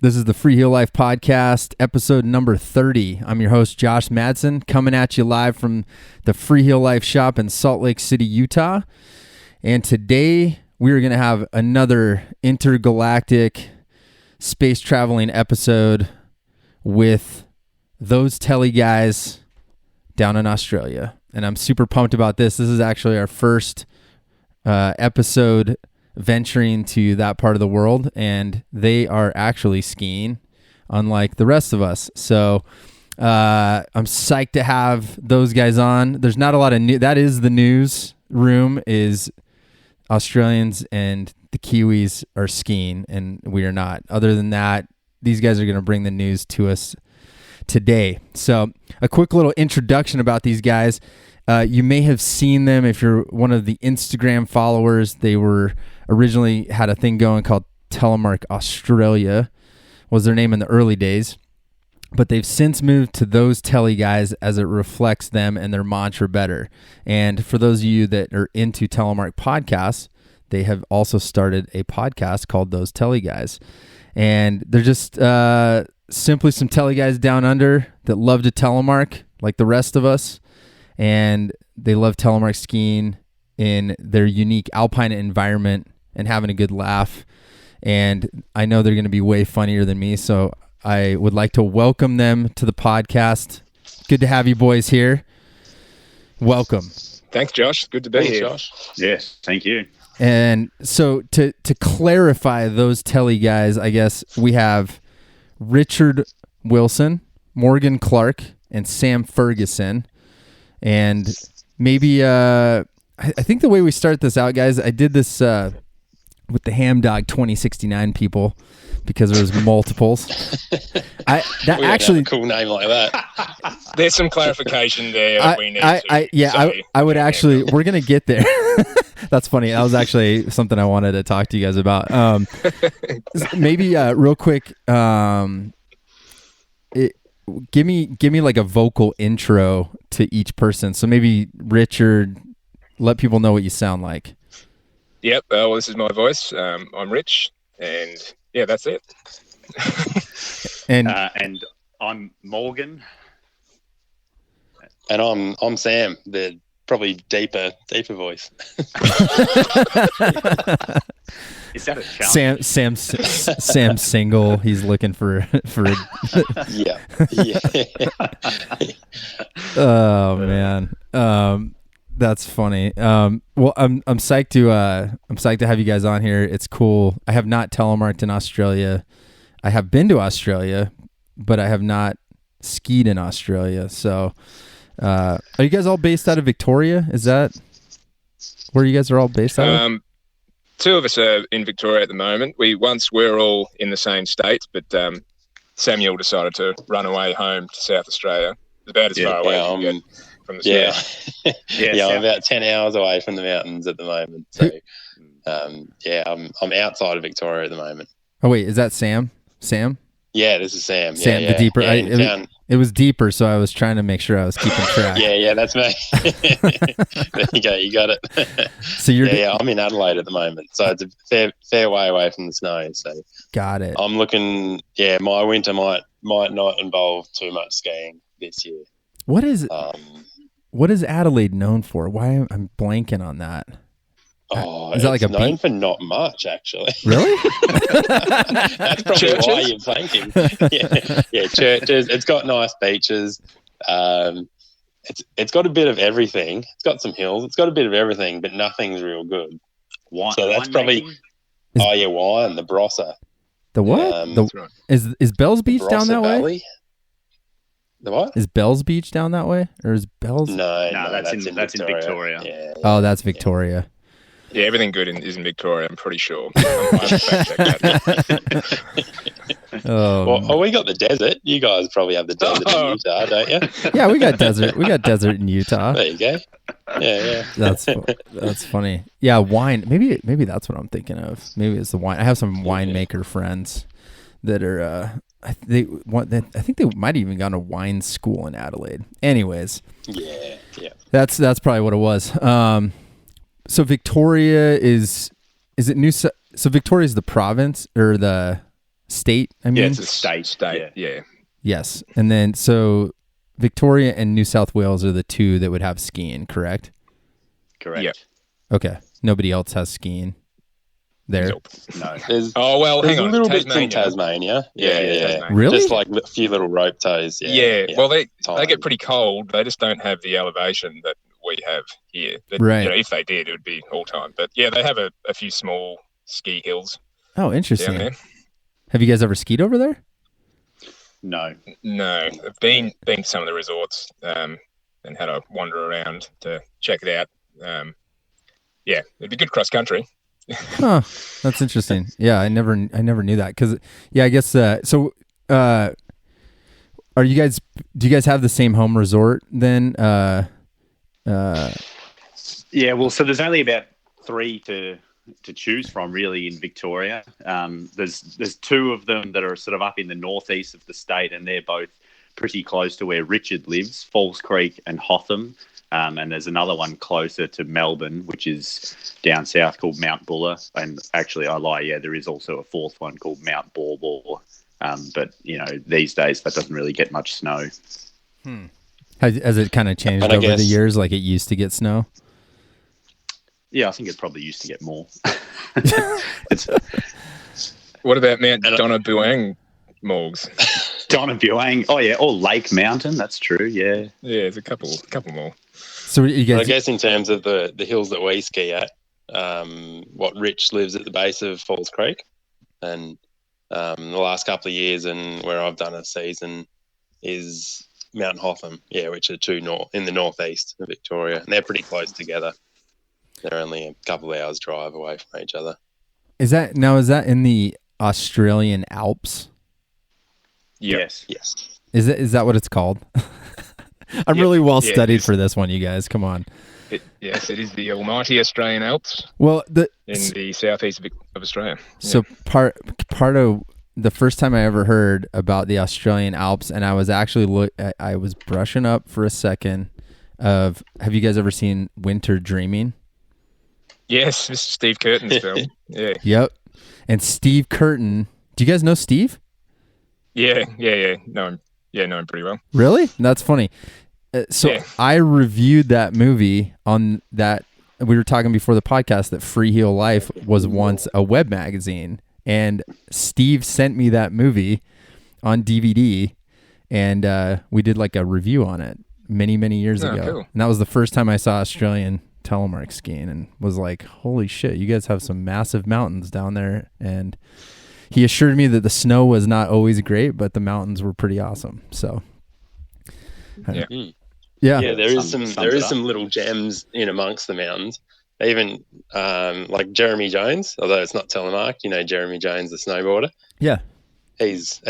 This is the Freeheel Life Podcast, episode number 30. I'm your host, Josh Madsen, coming at you live from the Freeheel Life shop in Salt Lake City, Utah. And today, we're going to have another intergalactic space traveling episode with Those Tele Guys down in Australia. And I'm super pumped about this. This is actually our first episode venturing to that part of the world, and they are actually skiing, unlike the rest of us. So I'm psyched to have those guys on. There's not a lot of news. That is the news room, is Australians and the Kiwis are skiing, and we are not. Other than that, these guys are going to bring the news to us today. So a quick little introduction about these guys. You may have seen them if you're one of the Instagram followers. They were originally had a thing going called Telemark Australia, was their name in the early days. But they've since moved to Those Tele Guys as it reflects them and their mantra better. And for those of you that are into Telemark podcasts, they have also started a podcast called Those Tele Guys. And they're just simply some tele guys down under that love to telemark like the rest of us. And they love telemark skiing in their unique alpine environment and having a good laugh. And I know they're going to be way funnier than me, so I would like to welcome them to the podcast. Good to have you boys here. Welcome. Thanks, Josh. Good to be here. Josh. Yes, thank you. And so to clarify Those Tele Guys, I guess we have Richard Wilson, Morgan Clark, and Sam Ferguson. And maybe I think the way we start this out, guys, I did this with the Ham Dog 2069 people because there was multiples. We actually have a cool name like that. There's some clarification there. I would actually. We're gonna get there. That's funny. That was actually something I wanted to talk to you guys about. Maybe real quick. Give me like a vocal intro to each person. So maybe Richard, let people know what you sound like. Yep. Well, this is my voice. I'm Rich, and yeah, that's it. And I'm Morgan. And I'm Sam, the probably deeper voice. Is that a challenge? Sam's single. He's looking for yeah. Oh man. That's funny. Well, I'm psyched to have you guys on here. It's cool. I have not telemarked in Australia. I have been to Australia, but I have not skied in Australia. So, are you guys all based out of Victoria? Is that where you guys are all based out of? Two of us are in Victoria at the moment. We once were all in the same state, but Samuel decided to run away home to South Australia. It's about as far away as you can get from the south. I'm about 10 hours away from the mountains at the moment. So, I'm outside of Victoria at the moment. Oh wait, is that Sam? Sam? Yeah, this is Sam. Sam, the deeper. It was deeper, so I was trying to make sure I was keeping track. yeah, that's me. There you go, you got it. So I'm in Adelaide at the moment, so it's a fair way away from the snow. So got it. I'm looking. Yeah, my winter might not involve too much skiing this year. What is Adelaide known for? Why I'm blanking on that. Oh, is that like it's known for not much, actually. Really? That's probably why you're thinking. Yeah, churches. It's got nice beaches. It's got a bit of everything. It's got some hills. It's got a bit of everything, but nothing's real good. So that's probably wine, the Barossa. The what? Is Bell's Beach down that Valley. way? The what? Is Bell's Beach down that way, or is Bell's? No, that's in Victoria. Yeah. Oh, that's Victoria. Yeah, everything good is in Victoria, I'm pretty sure. Well, we got the desert. You guys probably have the desert in Utah, don't you? Yeah, we got desert. We got desert in Utah. There you go. Yeah. That's funny. Yeah, wine. Maybe that's what I'm thinking of. Maybe it's the wine. I have some winemaker friends that are. I think they might have even gone to wine school in Adelaide. Anyways. Yeah. That's probably what it was. So Victoria is it New? So Victoria is the province or the State, I mean? Yeah, it's a state. Yeah. Yes. And then, so Victoria and New South Wales are the two that would have skiing, correct? Correct. Yep. Okay. Nobody else has skiing there? Nope. No. There's hang on. a little bit in Tasmania. Tasmania. Yeah. Tasmania. Really? Just like a few little rope toes. Yeah. Well, they get pretty cold. They just don't have the elevation that we have here. But, right. If they did, it would be all time. But yeah, they have a few small ski hills. Oh, interesting. Down there. Have you guys ever skied over there? No. I've been to some of the resorts and had a wander around to check it out. It'd be good cross country. Huh. That's interesting. Yeah, I never knew that because I guess so. Do you guys have the same home resort then? Yeah. Well, so there's only about 3 to choose from really in Victoria. There's 2 of them that are sort of up in the northeast of the state, and they're both pretty close to where Richard lives, Falls Creek and Hotham. And there's another one closer to Melbourne, which is down south, called Mount Buller. And actually, I lie, there is also a 4th one called Mount Baw. But these days that doesn't really get much snow. Has it kind of changed over the years? Like it used to get snow? Yeah, I think it probably used to get more. What about Mount Donna Buang, Morgs? Donna Buang. Oh yeah, or Lake Mountain. That's true. Yeah. Yeah, there's a couple more. So you guys, I guess in terms of the hills that we ski at, Rich lives at the base of Falls Creek, and the last couple of years and where I've done a season is Mount Hotham, which are 2 in the northeast of Victoria, and they're pretty close together. They're only a couple of hours drive away from each other. Is that in the Australian Alps? Yes. Is that what it's called? I'm really well studied for this one, you guys. Come on. Yes, it is the almighty Australian Alps. Well, in the southeast of Australia. So part of the first time I ever heard about the Australian Alps, and I was actually I was brushing up for a second. Have you guys ever seen Winter Dreaming? Yes, Mr. Steve Curtin's film. Yeah. Yep. And Steve Curtin. Do you guys know Steve? Yeah. Know him pretty well. Really? That's funny. I reviewed that movie on that. We were talking before the podcast that Freeheel Life was once a web magazine, and Steve sent me that movie on DVD, and we did like a review on it many years ago. Cool. And that was the first time I saw Australian telemark skiing, and was like, holy shit, you guys have some massive mountains down there. And he assured me that the snow was not always great, but the mountains were pretty awesome. So yeah, there is some little gems in amongst the mountains. Even like Jeremy Jones, although it's not Telemark, Jeremy Jones, the snowboarder. Yeah, he's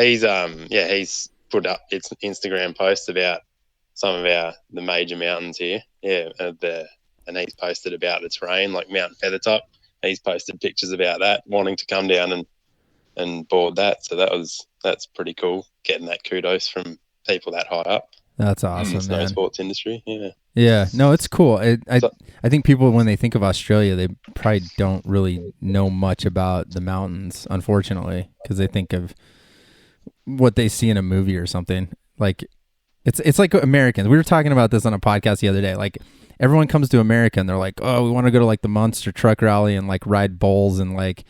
put up its Instagram posts about some of the major mountains here. And he's posted about the terrain, like Mount Feathertop. He's posted pictures about that, wanting to come down and board that. So that's pretty cool, getting that kudos from people that high up. That's awesome, in the man. sports industry. Yeah, no, it's cool. I think people, when they think of Australia, they probably don't really know much about the mountains, unfortunately, because they think of what they see in a movie or something. Like it's like Americans. We were talking about this on a podcast the other day. Like everyone comes to America and they're like, oh, we want to go to like the Monster Truck Rally and like ride bulls and like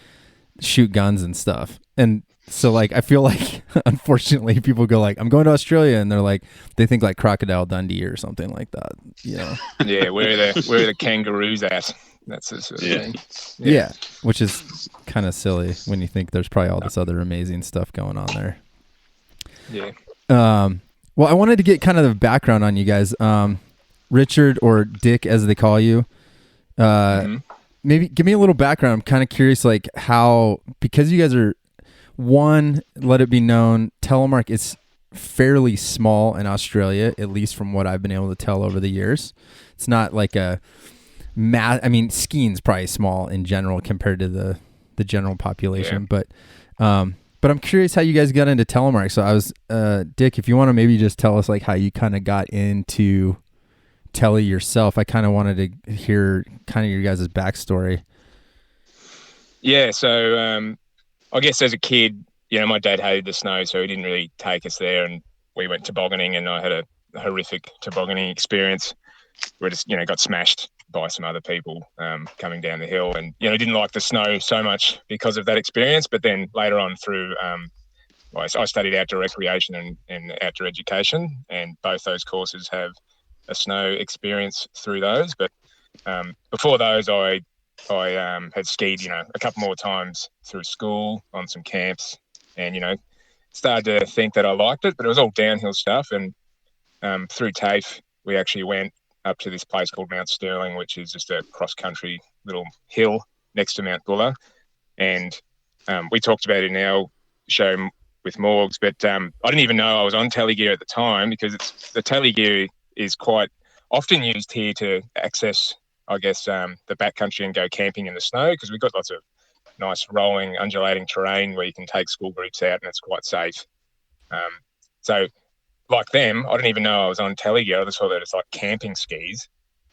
shoot guns and stuff. And so like I feel like unfortunately people go like, I'm going to Australia, and they're like, they think like Crocodile Dundee or something like that. Yeah, where the kangaroos at? That's the sort of thing. Yeah, which is kind of silly when you think there's probably all this other amazing stuff going on there. Yeah. Well, I wanted to get kind of the background on you guys. Richard, or Dick as they call you. Maybe give me a little background. I'm kind of curious, like how, because you guys are, one, let it be known, Telemark is fairly small in Australia, at least from what I've been able to tell over the years. It's not like I mean, skiing's probably small in general compared to the general population, but I'm curious how you guys got into Telemark. So I was, Dick, if you want to maybe just tell us like how you kind of got into Tele yourself. I kind of wanted to hear kind of your guys' backstory. Yeah, so I guess as a kid, my dad hated the snow, so he didn't really take us there. And we went tobogganing, and I had a horrific tobogganing experience where I just, got smashed by some other people coming down the hill, and didn't like the snow so much because of that experience. But then later on through I studied outdoor recreation and outdoor education, and both those courses have a snow experience through those. But before those, I had skied a couple more times through school on some camps, and started to think that I liked it, but it was all downhill stuff. And through TAFE, we actually went up to this place called Mount Sterling, which is just a cross-country little hill next to Mount Buller. And we talked about it in our show with Morgs, but I didn't even know I was on telegear at the time, because the telegear is quite often used here to access, I guess, the backcountry and go camping in the snow, because we've got lots of nice rolling, undulating terrain where you can take school groups out, and it's quite safe. So like them, I didn't even know I was on telegear. I just thought that it's like camping skis,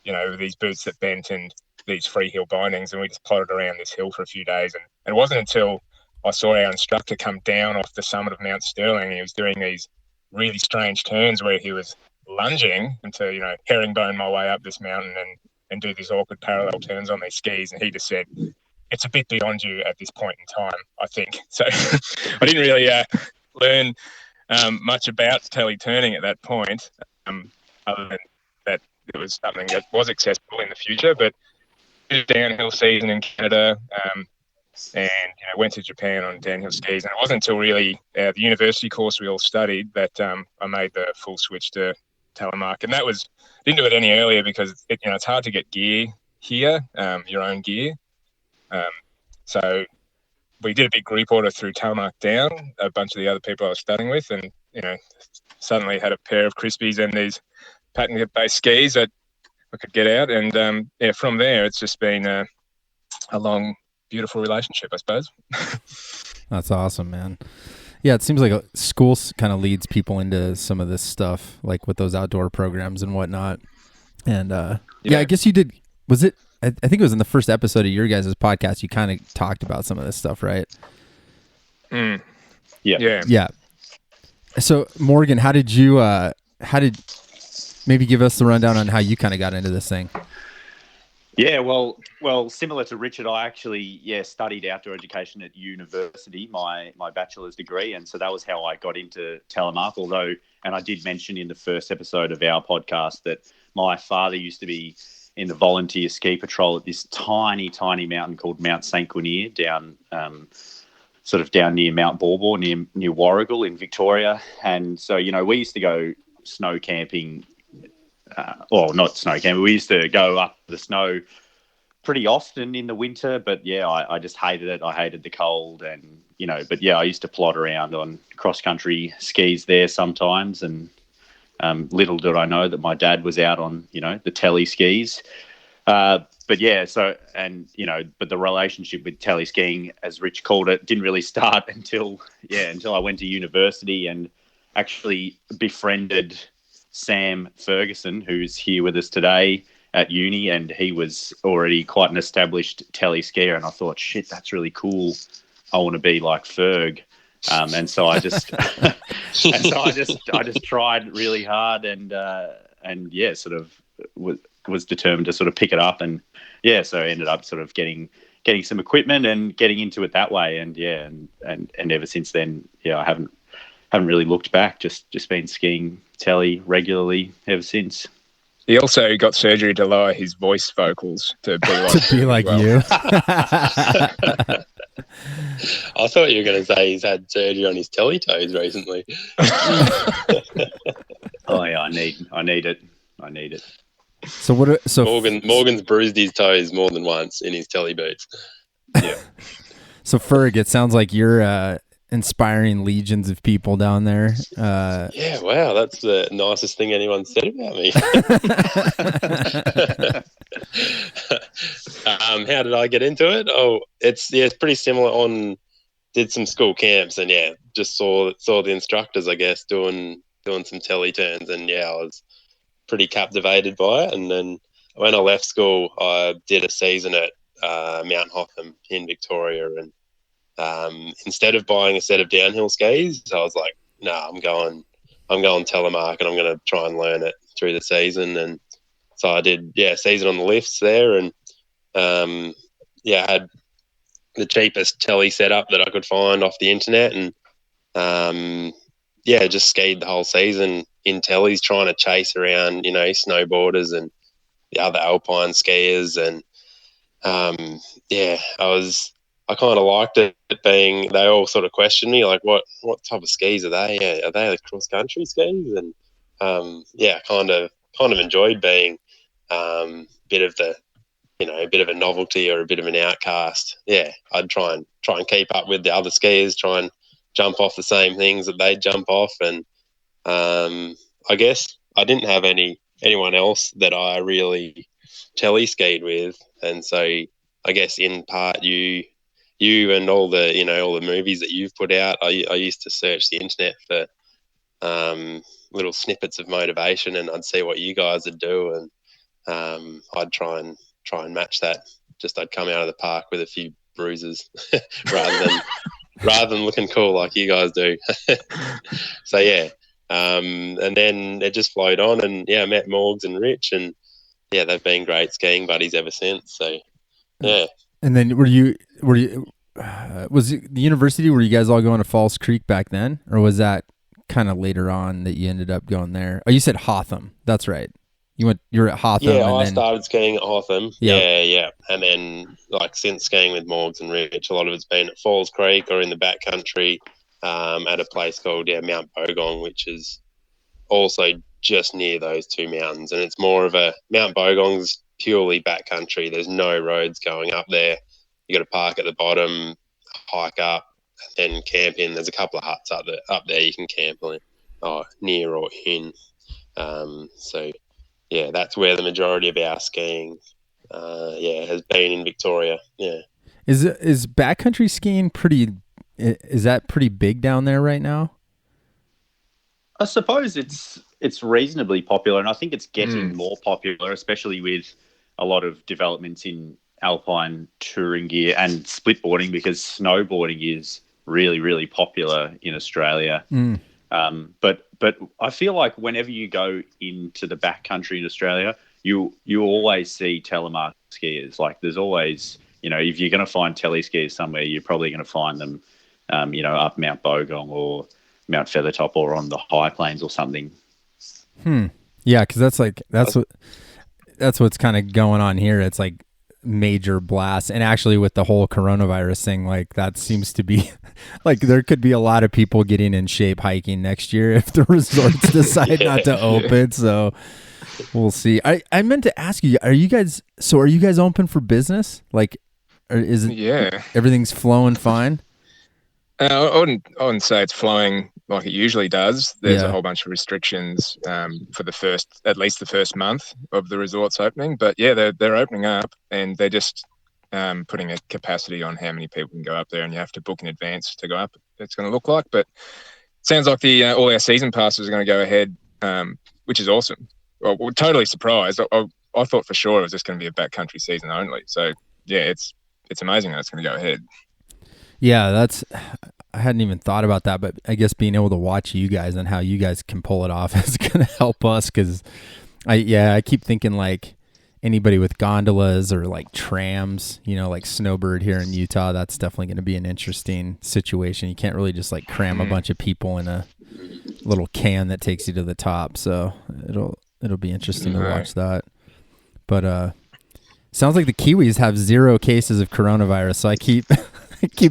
with these boots that bent and these Freeheel bindings, and we just plodded around this hill for a few days. And it wasn't until I saw our instructor come down off the summit of Mount Sterling, and he was doing these really strange turns where he was lunging into, herringbone my way up this mountain and do these awkward parallel turns on these skis. And he just said, it's a bit beyond you at this point in time, I think. So I didn't really learn much about tele turning at that point, other than that it was something that was accessible in the future. But did a downhill season in Canada, and went to Japan on downhill skis. And it wasn't until really the university course we all studied that I made the full switch to Telemark. And didn't do it any earlier, because it's hard to get gear here, your own gear. So we did a big group order through Telemark Down, a bunch of the other people I was studying with, and suddenly had a pair of Crispies and these patent-based skis that I could get out. And from there, it's just been a long, beautiful relationship, I suppose. That's awesome, man. Yeah, it seems like school kind of leads people into some of this stuff, like with those outdoor programs and whatnot. And I guess you did. Was it? I think it was in the first episode of your guys' podcast. You kind of talked about some of this stuff, right? Yeah. So Morgan, how did maybe give us the rundown on how you kind of got into this thing? Yeah, well, similar to Richard, I actually studied outdoor education at university, my bachelor's degree, and so that was how I got into Telemark. Although, and I did mention in the first episode of our podcast that my father used to be in the volunteer ski patrol at this tiny mountain called Mount St. Guinier down near Mount Baw, near Warrigal in Victoria. And so, we used to go snow camping. Not snow camping. We used to go up the snow pretty often in the winter, but I just hated it. I hated the cold, and I used to plod around on cross-country skis there sometimes, and little did I know that my dad was out on the tele skis. But the relationship with tele skiing, as Rich called it, didn't really start until I went to university and actually befriended Sam Ferguson, who's here with us today at uni, and he was already quite an established tele skier, and I thought, shit, that's really cool. I want to be like Ferg. And so I just I just tried really hard, and sort of was determined to sort of pick it up, and so I ended up sort of getting some equipment and getting into it that way, and ever since then, I haven't really looked back. Just been skiing tele regularly ever since. He also got surgery to lower his voice vocals to be like, you. I thought you were going to say he's had surgery on his telly toes recently. Oh yeah, I need it. So Morgan's bruised his toes more than once in his telly boots. Yeah. So Ferg, it sounds like you're inspiring legions of people down there. Wow, that's the nicest thing anyone said about me. How did I get into it? Oh, it's pretty similar. Did some school camps, and just saw the instructors, I guess, doing some telly turns, and I was pretty captivated by it. And then when I left school, I did a season at Mount Hotham in Victoria, and instead of buying a set of downhill skis, I was like, no, I'm going Telemark, and I'm going to try and learn it through the season. And so I did, season on the lifts there, and I had the cheapest telly setup that I could find off the internet, and just skied the whole season in tellies, trying to chase around, snowboarders and the other alpine skiers. And I kind of liked it being, they all sort of questioned me, like, what type of skis are they? Yeah, are they cross country skis? And kind of enjoyed being bit of a novelty or a bit of an outcast. Yeah, I'd try and keep up with the other skiers, try and jump off the same things that they jump off. And I guess I didn't have anyone else that I really telly skied with, and so I guess in part you and all the movies that you've put out, I used to search the internet for little snippets of motivation, and I'd see what you guys would do, and I'd try and match that. Just I'd come out of the park with a few bruises rather than looking cool like you guys do. So and then it just flowed on, and I met Morgs and Rich, and they've been great skiing buddies ever since. So yeah. And then was it the university, were you guys all going to Falls Creek back then, or was that kind of later on that you ended up going there? Oh, you said Hotham. That's right. You're at Hotham. Yeah, I started skiing at Hotham. Yeah. And then since skiing with Morgs and Rich, a lot of it's been at Falls Creek or in the backcountry at a place called Mount Bogong, which is also just near those two mountains. And it's more of Mount Bogong's purely backcountry. There's no roads going up there. You got to park at the bottom, hike up, and then camp in. There's a couple of huts up there you can camp near or in. That's where the majority of our skiing has been in Victoria. Yeah. Is backcountry skiing pretty big down there right now? I suppose it's reasonably popular, and I think it's getting more popular, especially with a lot of developments in alpine touring gear and splitboarding, because snowboarding is really, really popular in Australia. But I feel like whenever you go into the backcountry in Australia, you always see telemark skiers. Like there's always, if you're going to find tele skiers somewhere, you're probably going to find them, up Mount Bogong or Mount Feathertop or on the high plains or something. Yeah, because that's what's kind of going on here. It's like major blast, and actually with the whole coronavirus thing, like that seems to be like there could be a lot of people getting in shape hiking next year if the resorts decide not to open. So we'll see. I meant to ask you, are you guys open for business? Like, or is it everything's flowing fine? I wouldn't say it's flowing like it usually does. There's a whole bunch of restrictions for at least the first month of the resort's opening. But they're opening up, and they're just putting a capacity on how many people can go up there, and you have to book in advance to go up. It's going to look like, but it sounds like all our season passes are going to go ahead, which is awesome. Well, we're totally surprised. I thought for sure it was just going to be a backcountry season only. So it's amazing that it's going to go ahead. Yeah, I hadn't even thought about that, but I guess being able to watch you guys and how you guys can pull it off is going to help us, because I keep thinking like anybody with gondolas or like trams, like Snowbird here in Utah, that's definitely going to be an interesting situation. You can't really just like cram a bunch of people in a little can that takes you to the top. So it'll be interesting to watch that. But sounds like the Kiwis have 0 cases of coronavirus, so I keep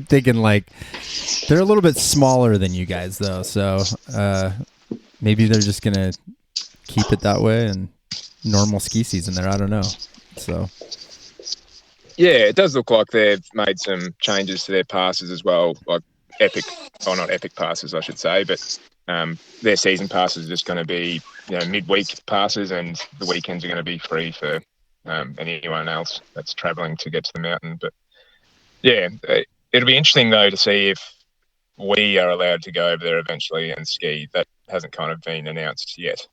thinking like they're a little bit smaller than you guys though, so maybe they're just gonna keep it that way and normal ski season there. I don't know. So it does look like they've made some changes to their passes as well, like not epic passes I should say, but their season passes are just going to be midweek passes, and the weekends are going to be free for anyone else that's traveling to get to the mountain. But it'll be interesting, though, to see if we are allowed to go over there eventually and ski. That hasn't kind of been announced yet.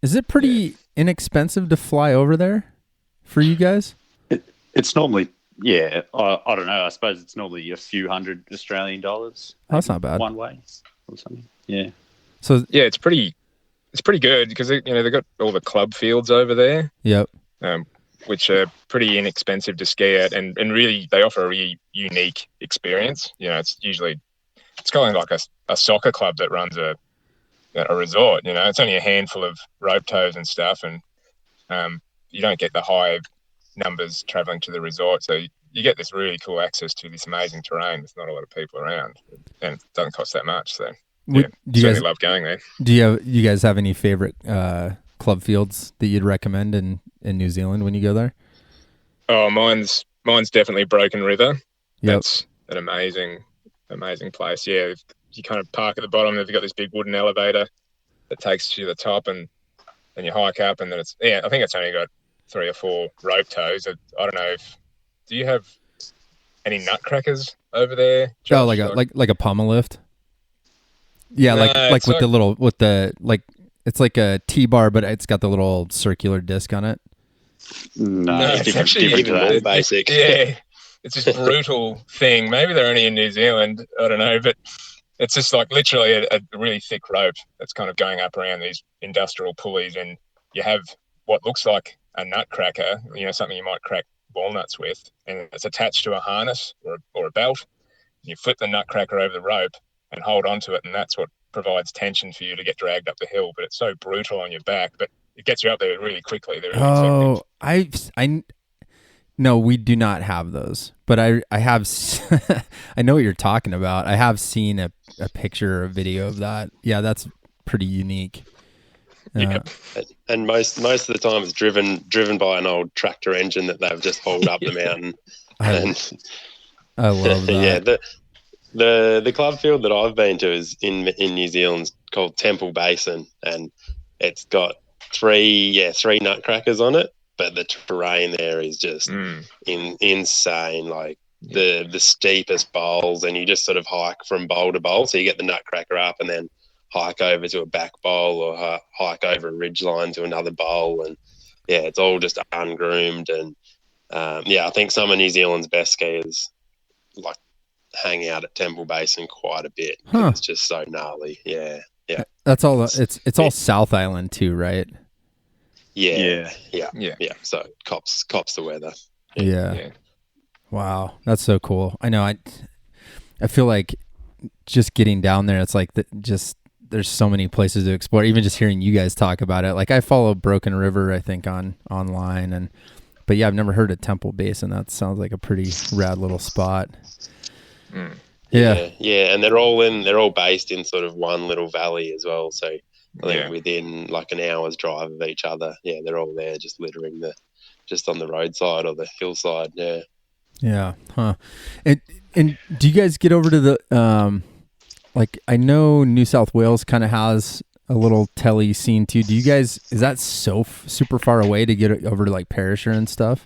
Is it pretty inexpensive to fly over there for you guys? It's normally Yeah, I don't know. I suppose it's normally a few $100 Australian. That's not bad. One way or something. Yeah. So yeah, it's pretty good because they've got all the club fields over there. Yep. Which are pretty inexpensive to ski at, and really they offer a really unique experience. It's kind of like a soccer club that runs a resort. It's only a handful of rope tows and stuff, and you don't get the high numbers traveling to the resort, so you get this really cool access to this amazing terrain. There's not a lot of people around, and it doesn't cost that much. So do you guys love going there? Do you guys have any favorite club fields that you'd recommend in New Zealand when you go there? Oh, mine's definitely Broken River. Yep. That's an amazing place. Yeah, you kind of park at the bottom. They've got this big wooden elevator that takes you to the top, and then you hike up, and then I think it's only got 3 or 4 rope tows. I don't know do you have any nutcrackers over there, Josh? Oh, like a pommel lift. Yeah, No, like it's like a T-bar, but it's got the little circular disc on it. No, it's actually even more basic. Yeah, it's this brutal thing. Maybe they're only in New Zealand. I don't know, but it's just like literally a really thick rope that's kind of going up around these industrial pulleys, and you have what looks like a nutcracker, something you might crack walnuts with, and it's attached to a harness or a belt. You flip the nutcracker over the rope and hold onto it, and that's what provides tension for you to get dragged up the hill. But it's so brutal on your back, but it gets you up there really quickly. No, we do not have those, but I have. I know what you're talking about. I have seen a picture or a video of that. Yeah, that's pretty unique. And most of the time it's driven by an old tractor engine that they've just hauled up the mountain. I love that. Yeah, the club field that I've been to is in New Zealand, called Temple Basin, and it's got three nutcrackers on it, but the terrain there is just insane. Like the steepest bowls, and you just sort of hike from bowl to bowl. So you get the nutcracker up and then hike over to a back bowl, or hike over a ridgeline to another bowl, and yeah, it's all just ungroomed. And I think some of New Zealand's best skiers like hang out at Temple Basin quite a bit. It's just so gnarly. Yeah. That's all. It's all South Island too, right? Yeah. So it cops the weather. Yeah. Wow, that's so cool. I know. I feel like just getting down there, it's like there's so many places to explore. Even just hearing you guys talk about it, like I follow Broken River, I think online, but yeah, I've never heard of Temple Basin. That sounds like a pretty rad little spot. Yeah, and they're all based in sort of one little valley as well. So I think within like an hour's drive of each other. Yeah, they're all there, just littering just on the roadside or the hillside. Yeah. Yeah. Huh. And do you guys get over to the like I know New South Wales kind of has a little tele scene too. Do you guys, is that so super far away to get over to like Perisher and stuff?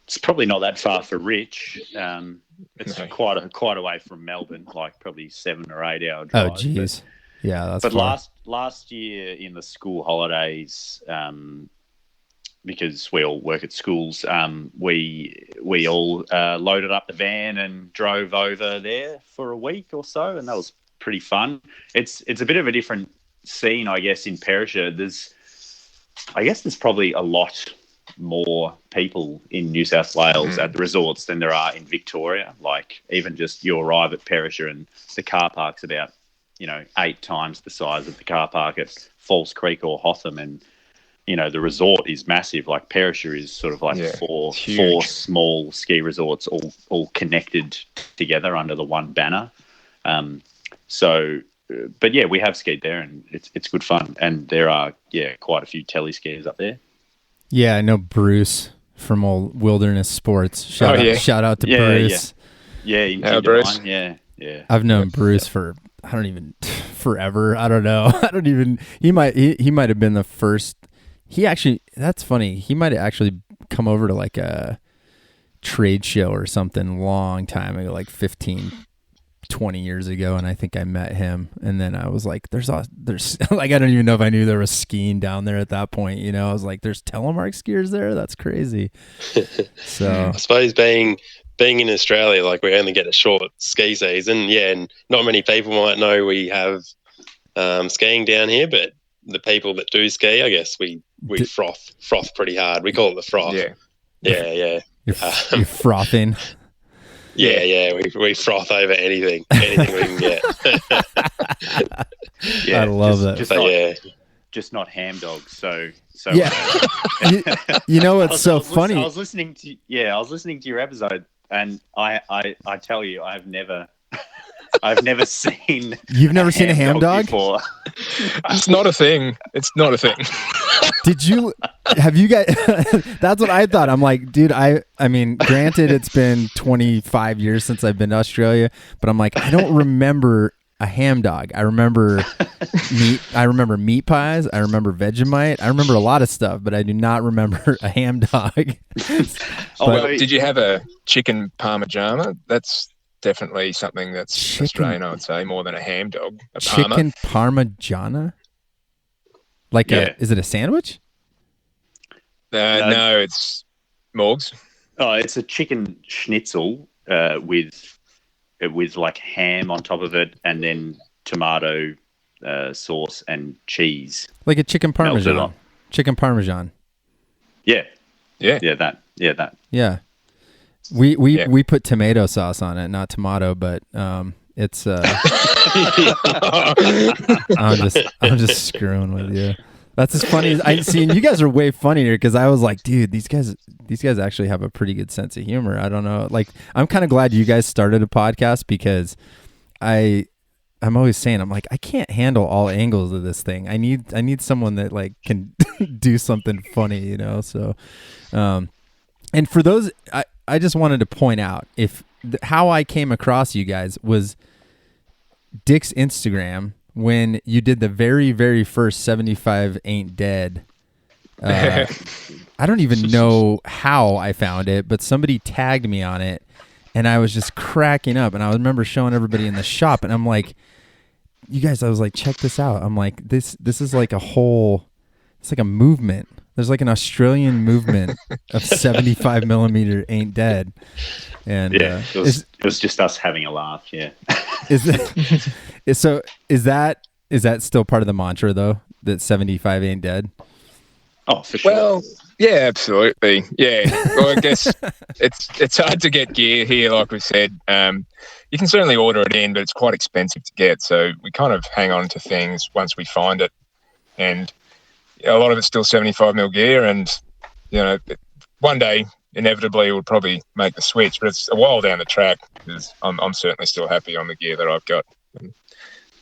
It's probably not that far for Rich. It's quite away from Melbourne, like probably 7 or 8 hour drive. Oh, geez. Yeah, that's but far. last year in the school holidays, because we all work at schools, we all loaded up the van and drove over there for a week or so, and that was pretty fun. It's a bit of a different scene, I guess, in Perisher. There's probably a lot more people in New South Wales at the resorts than there are in Victoria. Like even just you arrive at Perisher and the car park's about 8 times the size of the car park at False Creek or Hotham, and the resort is massive. Like Perisher is sort of like four small ski resorts all connected together under the one banner. But yeah, we have skied there and it's good fun, and there are quite a few tele skiers up there. Yeah, I know Bruce from old Wilderness Sports. Shout out to Bruce. Yeah, Bruce. Yeah. I've known Bruce for forever. I don't know. He might have been the first. That's funny. He might have actually come over to like a trade show or something long time ago, like 15, 20 years ago, and I think I met him, and then I was like, there's like, I don't even know if I knew there was skiing down there at that point. You know, I was like, there's Telemark skiers there. That's crazy. So I suppose being in Australia, like, we only get a short ski season, and not many people might know we have skiing down here, but the people that do ski, I guess we froth pretty hard. We call it the froth. Yeah. You're frothing. Yeah. We froth over anything we can get. I love that. Just not ham dogs. So yeah. You know what's so funny? I was listening to your episode, and I tell you, I've never seen. You've never seen a ham dog before. It's not a thing. It's not a thing. Have you guys? That's what I thought. I'm like, dude, I mean, granted, it's been 25 years since I've been to Australia, but I'm like, I don't remember a ham dog. I remember meat. I remember meat pies. I remember Vegemite. I remember a lot of stuff, but I do not remember a ham dog. Did you have a chicken parmigiana? That's definitely something that's Australian, I would say, more than a ham dog. Chicken parmigiana? Like is it a sandwich? No, it's Morgs. Oh, it's a chicken schnitzel with like ham on top of it, and then tomato sauce and cheese. Like a chicken parmesan. Chicken parmesan. Yeah. Yeah. We put tomato sauce on it, not tomato, but it's I'm just screwing with you. That's as funny as I seen. You guys are way funnier because I was like, dude, these guys actually have a pretty good sense of humor. I don't know. Like, I'm kind of glad you guys started a podcast because I'm always saying, I'm like, I can't handle all angles of this thing. I need someone that like can do something funny, you know? So, and for those, I just wanted to point out how I came across you guys was Dick's Instagram when you did the very, very first 75 Ain't Dead. I don't even know how I found it, but somebody tagged me on it, and I was just cracking up. And I remember showing everybody in the shop, and I'm like, you guys, I was like, check this out. I'm like, this is like it's like a movement. There's like an Australian movement of 75 millimeter Ain't Dead. And it was just us having a laugh. Yeah. Is that still part of the mantra though? That 75 ain't dead? Oh, for sure. Well, yeah, absolutely. Yeah. Well, I guess it's hard to get gear here, like we said. You can certainly order it in, but it's quite expensive to get. So we kind of hang on to things once we find it. And a lot of it's still 75 mil gear, and one day inevitably we'll probably make the switch, but it's a while down the track because I'm certainly still happy on the gear that I've got. And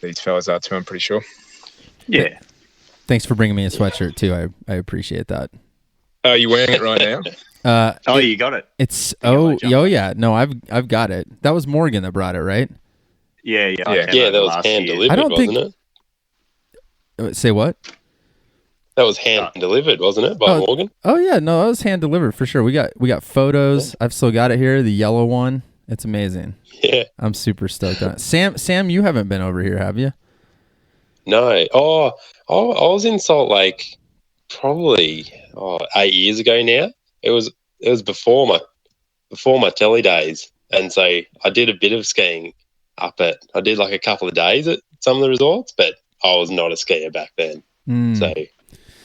these fellas are too, I'm pretty sure. Yeah. Thanks for bringing me a sweatshirt too. I appreciate that. Are you wearing it right now? You got it. It's yeah. No, I've got it. That was Morgan that brought it, right? Yeah. That was hand delivered, wasn't it? Say what? That was hand delivered, wasn't it, by Morgan? Oh yeah, no, that was hand delivered for sure. We got photos. I've still got it here, the yellow one. It's amazing. Yeah, I'm super stoked on it. Sam, you haven't been over here, have you? No. I was in Salt Lake probably 8 years ago now. It was before my telly days, and so I did a bit of skiing I did like a couple of days at some of the resorts, but I was not a skier back then. So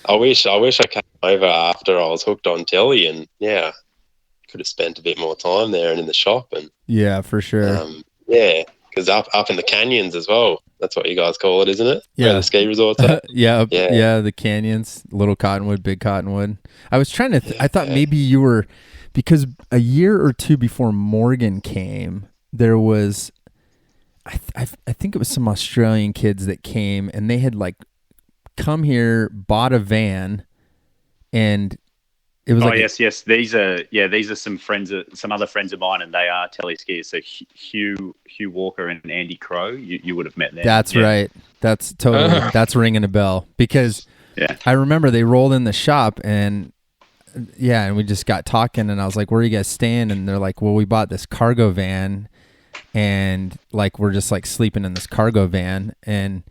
I wish I came over after I was hooked on telly, and could have spent a bit more time there and in the shop. And yeah, for sure. Because up in the canyons as well. That's what you guys call it, isn't it? Yeah, where the ski resorts are. Yeah, the canyons, Little Cottonwood, Big Cottonwood. I was trying to. I thought maybe you were, because a year or two before Morgan came, there was, I think it was some Australian kids that came, and they had like come here, bought a van, and it was yes. These are some other friends of mine, and they are telly skiers. So Hugh Walker and Andy Crow, you would have met them. That's right. That's totally that's ringing a bell, because I remember they rolled in the shop, and we just got talking, and I was like, "Where are you guys staying?" And they're like, "Well, we bought this cargo van, and like we're just like sleeping in this cargo van, and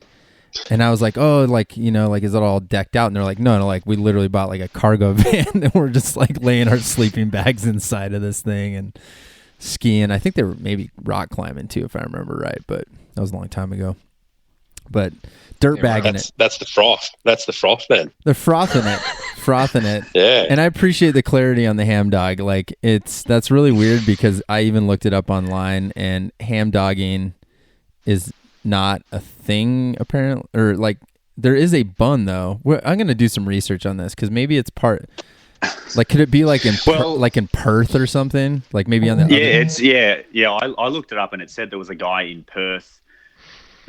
I was like, oh, like, you know, like, is it all decked out? And they're like, no, like we literally bought like a cargo van and we're just like laying our sleeping bags inside of this thing and skiing. I think they were maybe rock climbing too, if I remember right, but that was a long time ago. But dirt bagging it. That's the froth. That's the froth then. They're frothing it. Yeah. And I appreciate the clarity on the ham dog. Like that's really weird because I even looked it up online, and ham dogging is not a thing apparently, or like there is a bun though. I'm going to do some research on this because maybe it's part. Like, could it be like in like in Perth or something? Like maybe on the I looked it up and it said there was a guy in Perth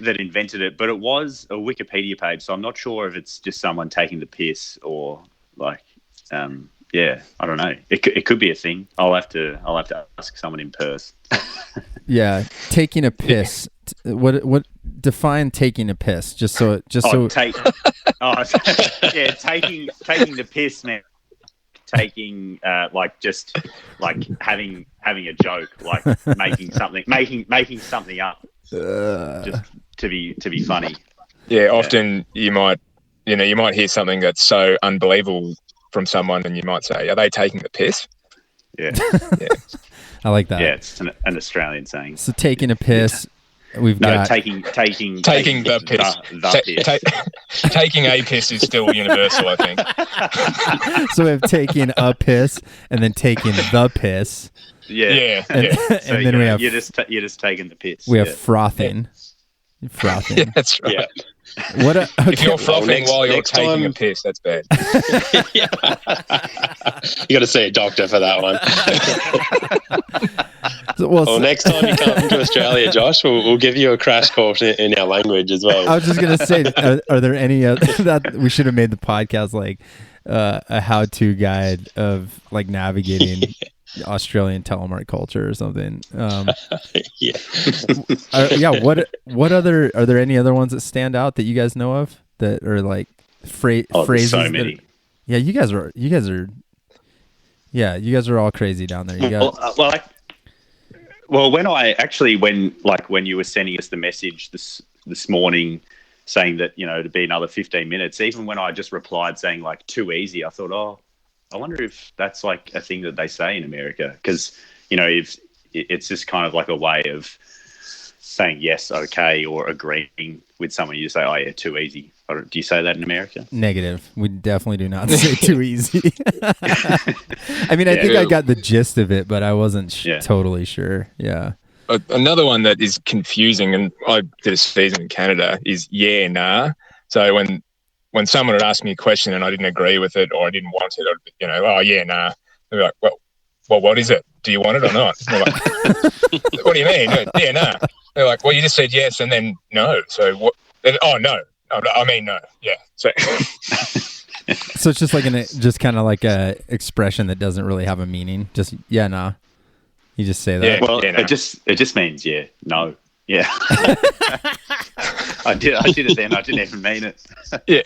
that invented it, but it was a Wikipedia page, so I'm not sure if it's just someone taking the piss or like, I don't know. It could be a thing. I'll have to ask someone in Perth. Yeah, taking a piss. What define taking a piss? Taking the piss, man. Taking like just like having a joke, like making something up, just to be funny. Yeah, often you might hear something that's so unbelievable from someone, and you might say, "Are they taking the piss?" Yeah, yeah. I like that. Yeah, it's an Australian saying. So taking a piss. We've got taking the piss. Taking a piss is still universal, I think. So we have taking a piss and then taking the piss. Yeah. And then we have you're just taking the piss. We have frothing. Frothing. Yeah, that's right. Yeah. If you're frothing while you're taking a piss, that's bad. You got to see a doctor for that one. Well, next time you come to Australia, Josh, we'll give you a crash course in our language as well. I was just gonna say, are there any other that we should have made the podcast like a how-to guide of like navigating Australian telemark culture or something? What other are there any other ones that stand out that you guys know of that are like phrases? So many. You guys are all crazy down there. You guys. Well, when you were sending us the message this morning saying that, you know, to be another 15 minutes, even when I just replied saying like too easy, I thought, oh, I wonder if that's like a thing that they say in America, because, you know, if it's just kind of like a way of saying yes, okay, or agreeing with someone. You just say, oh yeah, too easy. Or do you say that in America? Negative. We definitely do not say too easy. I mean, I think I got the gist of it, but I wasn't totally sure. Yeah. Another one that is confusing, and I did a season in Canada, is yeah, nah. So when someone would ask me a question and I didn't agree with it or I didn't want it, I'd, you know, oh yeah, nah. They'd be like, well, what is it? Do you want it or not? They're like, what do you mean? Yeah, nah. They're like, well, you just said yes and then no. So what? Oh no. I mean, no. Yeah. So So it's just like just kind of like a expression that doesn't really have a meaning. Just yeah, nah. You just say that. Yeah, well, it just means yeah, no, yeah. I did it then. I didn't even mean it. Yeah.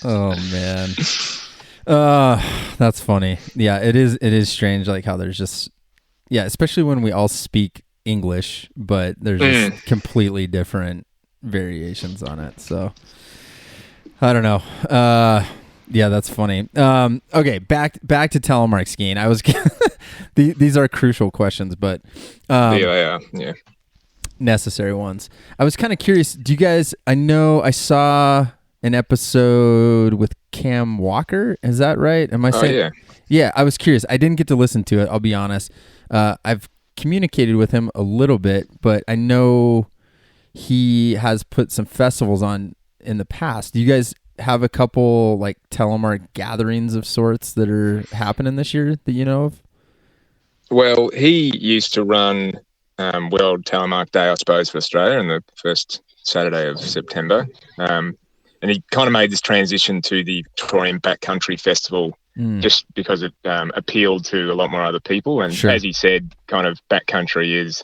Oh man. That's funny. Yeah, it is strange, like how there's just especially when we all speak English, but there's just completely different variations on it. So I don't know. Yeah, that's funny. Okay, back to telemark skiing. I was these are crucial questions, but yeah. necessary ones. I was kind of curious. Do you guys? I know I saw an episode with Cam Walker. Is that right? Am I saying? Yeah. Yeah, I was curious. I didn't get to listen to it. I'll be honest. I've communicated with him a little bit, but I know he has put some festivals on in the past. Do you guys have a couple like Telemark gatherings of sorts that are happening this year that you know of? Well, he used to run World Telemark Day, I suppose, for Australia on the first Saturday of September. And he kind of made this transition to the Victorian Backcountry Festival just because it appealed to a lot more other people. And as he said, kind of backcountry is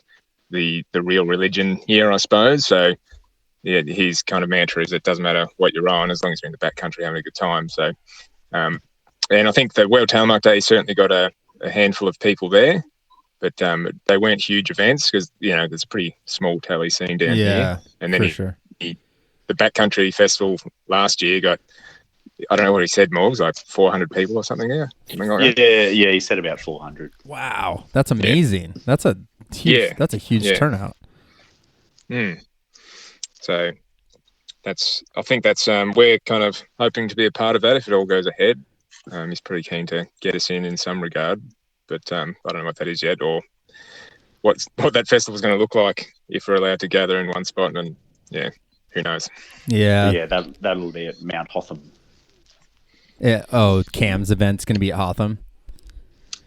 the real religion here, I suppose. So yeah, his kind of mantra is it doesn't matter what you're on as long as you're in the backcountry having a good time. So, and I think the World Telemark Day certainly got a handful of people there. but they weren't huge events because there's a pretty small tele scene down here. And then the Backcountry Festival last year got, I don't know what he said, Morgs, like 400 people or something there. Something like that. Yeah, he said about 400. Wow, that's amazing. That's a huge turnout. So I think that's we're kind of hoping to be a part of that if it all goes ahead. He's pretty keen to get us in some regard, but I don't know what that is yet, or what that festival is going to look like if we're allowed to gather in one spot. And who knows? Yeah, that'll be at Mount Hotham. Yeah. Oh, Cam's event's going to be at Hotham.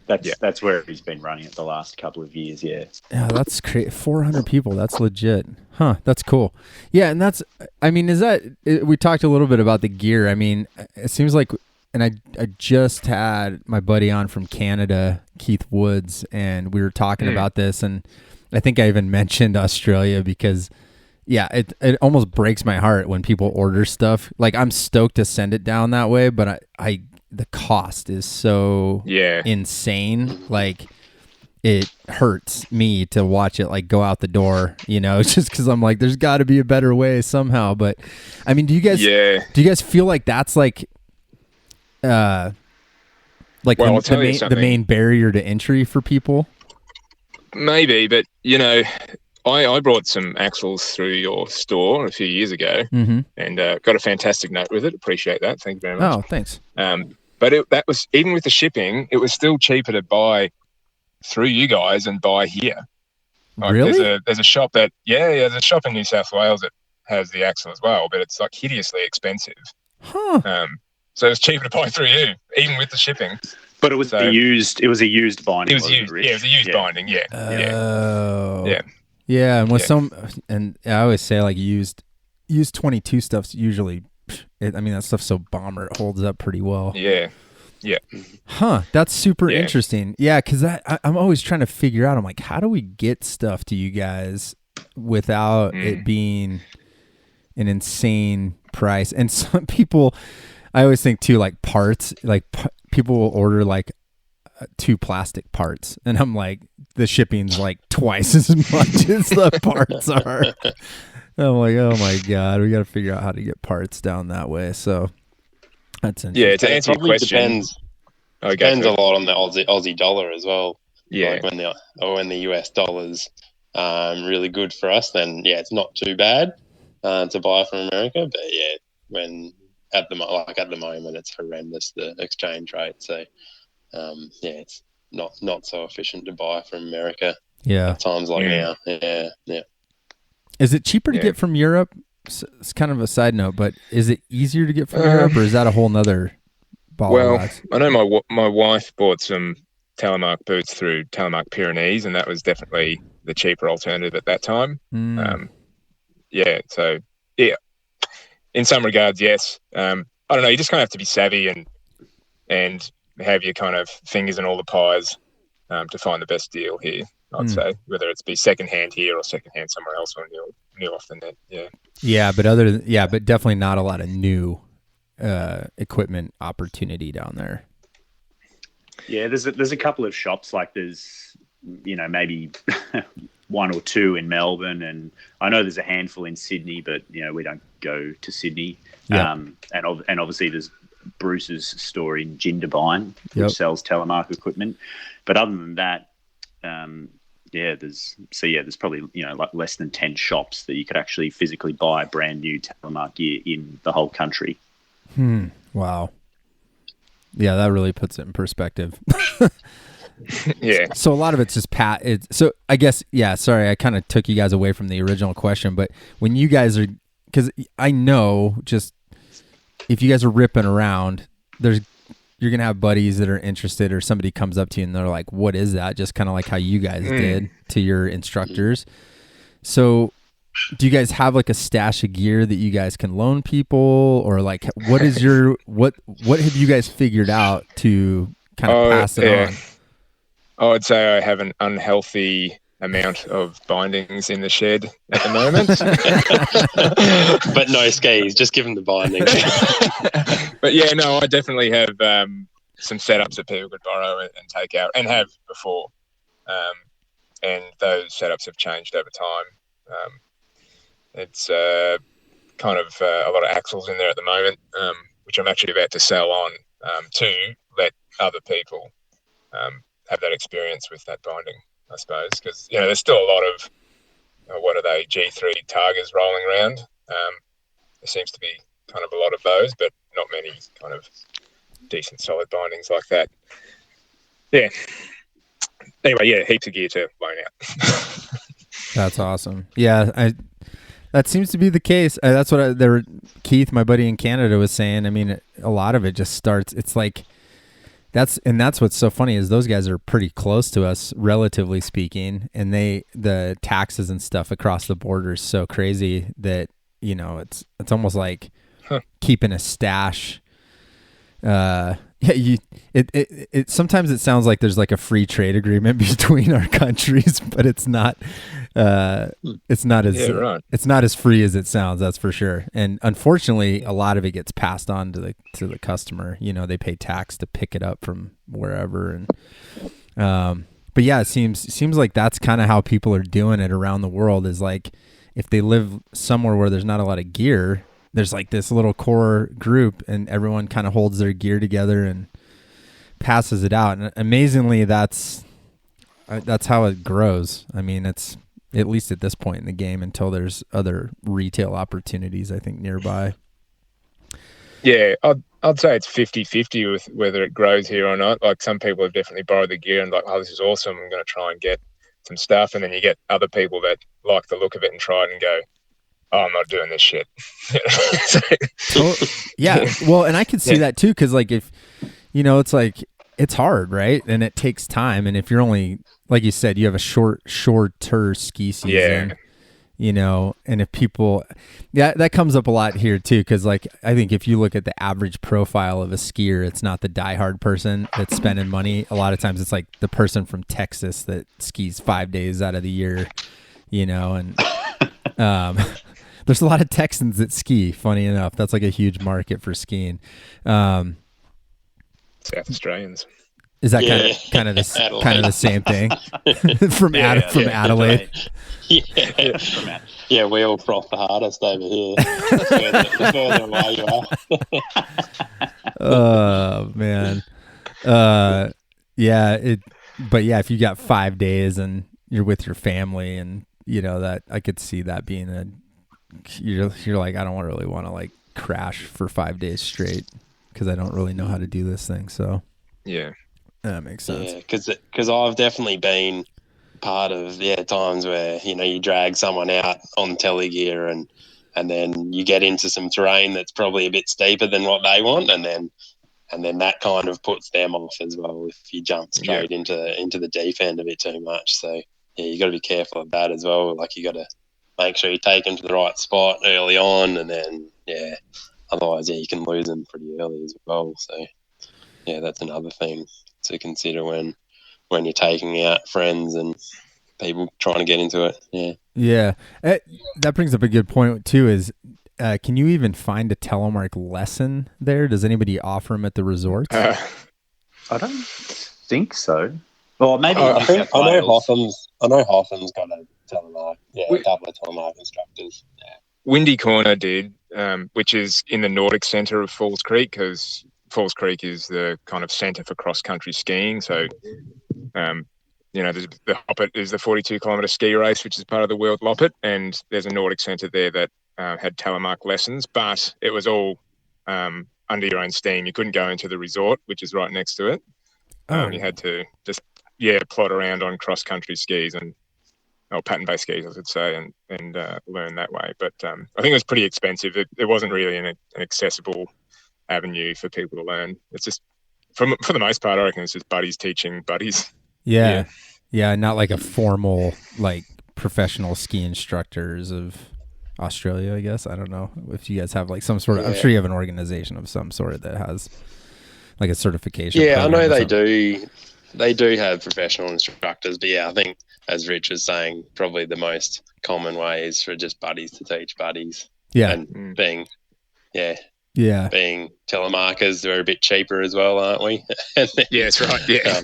That's where he's been running it the last couple of years. Yeah. Yeah, that's crazy. 400 people. That's legit. Huh. That's cool. Yeah, and we talked a little bit about the gear. I mean, it seems like, and I just had my buddy on from Canada, Keith Woods, and we were talking about this, and I think I even mentioned Australia because, it almost breaks my heart when people order stuff. Like, I'm stoked to send it down that way, but the cost is so insane. Like, it hurts me to watch it like go out the door, just because I'm like, there's got to be a better way somehow. But I mean, do you guys feel like that's like the main barrier to entry for people? Maybe, but I brought some axles through your store a few years ago, and got a fantastic note with it. Appreciate that. Thank you very much. Oh, thanks. But that was, even with the shipping, it was still cheaper to buy through you guys and buy here. Like, really? There's a shop that there's a shop in New South Wales that has the axle as well, but it's like hideously expensive. Huh. So it's cheaper to buy through you, even with the shipping. But it was a used binding. It was used. It was a used binding. Yeah. Oh. Yeah. Yeah, and with and I always say like used 22 stuff's usually, that stuff's so bomber, it holds up pretty well. Yeah. Huh, that's super interesting. Yeah, because I'm always trying to figure out, I'm like, how do we get stuff to you guys without it being an insane price? And some people, I always think too, like parts, like people will order like 2 plastic parts, and I'm like, the shipping's like twice as much as the parts are. I'm like, oh my god, we got to figure out how to get parts down that way. So that's interesting. Yeah, to answer your question, depends a lot on the Aussie dollar as well. Yeah, like when the US dollar's really good for us, then it's not too bad to buy from America. But when at the moment it's horrendous, the exchange rate. So it's not so efficient to buy from America. Yeah, at times like now. Yeah. Is it cheaper to get from Europe? It's kind of a side note, but is it easier to get from Europe, or is that a whole nother ball? Well, I know my wife bought some Telemark boots through Telemark Pyrenees, and that was definitely the cheaper alternative at that time. So in some regards, yes. I don't know. You just kind of have to be savvy and have your kind of fingers in all the pies to find the best deal here. I'd say, whether it's be secondhand here or secondhand somewhere else or new off the net. Yeah, but but definitely not a lot of new equipment opportunity down there. Yeah, there's a couple of shops, like there's maybe 1 or 2 in Melbourne, and I know there's a handful in Sydney, but we don't go to Sydney. Yep. And obviously there's Bruce's store in Jindabyne, which sells Telemark equipment. But other than that, there's probably like less than 10 shops that you could actually physically buy brand new Telemark gear in the whole country. Wow. Yeah, that really puts it in perspective. Yeah. So a lot of it's just so I guess, sorry, I kind of took you guys away from the original question, but when you guys are, because I know just if you guys are ripping around, you're going to have buddies that are interested, or somebody comes up to you and they're like, what is that? Just kind of like how you guys did to your instructors. So do you guys have like a stash of gear that you guys can loan people, or like what is your, what have you guys figured out to kind of pass it on? I would say I have an unhealthy amount of bindings in the shed at the moment. But no skis, just give them the bindings. But I definitely have some setups that people could borrow and take out, and have before. and those setups have changed over time. It's kind of a lot of axles in there at the moment, which I'm actually about to sell on to let other people have that experience with that binding, I suppose, because there's still a lot of what are they, G3 Targas rolling around. There seems to be kind of a lot of those, but not many kind of decent solid bindings like that. Yeah. Anyway, yeah, heaps of gear to loan out. That's awesome. Yeah, that seems to be the case. That's what Keith, my buddy in Canada, was saying. I mean, a lot of it just starts. It's like that's what's so funny is those guys are pretty close to us, relatively speaking, and the taxes and stuff across the border is so crazy that it's almost like keeping a stash. Sometimes it sounds like there's like a free trade agreement between our countries, but it's not. It's not as free as it sounds. That's for sure. And unfortunately, a lot of it gets passed on to the customer. They pay tax to pick it up from wherever. And but yeah, it seems like that's kind of how people are doing it around the world. Is like if they live somewhere where there's not a lot of gear, there's like this little core group and everyone kind of holds their gear together and passes it out. And amazingly, that's how it grows. I mean, it's at least at this point in the game until there's other retail opportunities, I think, nearby. Yeah, I'd say it's 50-50 with whether it grows here or not. Like some people have definitely borrowed the gear and like, oh, this is awesome. I'm going to try and get some stuff. And then you get other people that like the look of it and try it and go, oh, I'm not doing this shit. Yeah. Well, and I can see that too. Cause like if, it's like, it's hard, right? And it takes time. And if you're only, like you said, you have a shorter ski season, and if people, that comes up a lot here too. Cause like, I think if you look at the average profile of a skier, it's not the diehard person that's spending money. A lot of times it's like the person from Texas that skis 5 days out of the year, and, there's a lot of Texans that ski, funny enough. That's like a huge market for skiing. South Australians. Is that kind of the same thing from Adelaide? Yeah, we all froth the hardest over here. The further away you are. Oh man. But if you got 5 days and you're with your family and that I could see that being you're like, I don't really want to like crash for 5 days straight because I don't really know how to do this thing. So yeah, that makes sense. Yeah, because I've definitely been part of times where you drag someone out on telegear and then you get into some terrain that's probably a bit steeper than what they want, and then that kind of puts them off as well if you jump straight into the deep end a bit too much. So yeah, you got to be careful of that as well. Like you got to make sure you take them to the right spot early on, and then otherwise you can lose them pretty early as well. So yeah, that's another thing to consider when you're taking out friends and people trying to get into it. Yeah. That brings up a good point too. Is can you even find a Telemark lesson there? Does anybody offer them at the resorts? I don't think so. Well, maybe I know Hotham's got a Telemark. Yeah, a couple of Telemark instructors. Yeah. Windy Corner did, which is in the Nordic centre of Falls Creek, because Falls Creek is the kind of centre for cross-country skiing. So, there's the Hoppet is the 42-kilometre ski race, which is part of the World Loppet, and there's a Nordic centre there that had Telemark lessons, but it was all under your own steam. You couldn't go into the resort, which is right next to it. You had to just plod around on cross-country skis or pattern-based skis, I should say, and learn that way. But I think it was pretty expensive. It wasn't really an accessible avenue for people to learn. It's just, for the most part, I reckon it's just buddies teaching buddies. Yeah, not like a formal, like, professional ski instructors of Australia, I guess. I don't know if you guys have like some sort of, I'm sure you have an organization of some sort that has like a certification. Yeah, I know they do. They do have professional instructors, but I think, as Rich was saying, probably the most common way is for just buddies to teach buddies. Yeah. And being telemarkers, they're a bit cheaper as well, aren't we? Yeah, that's right. Yeah.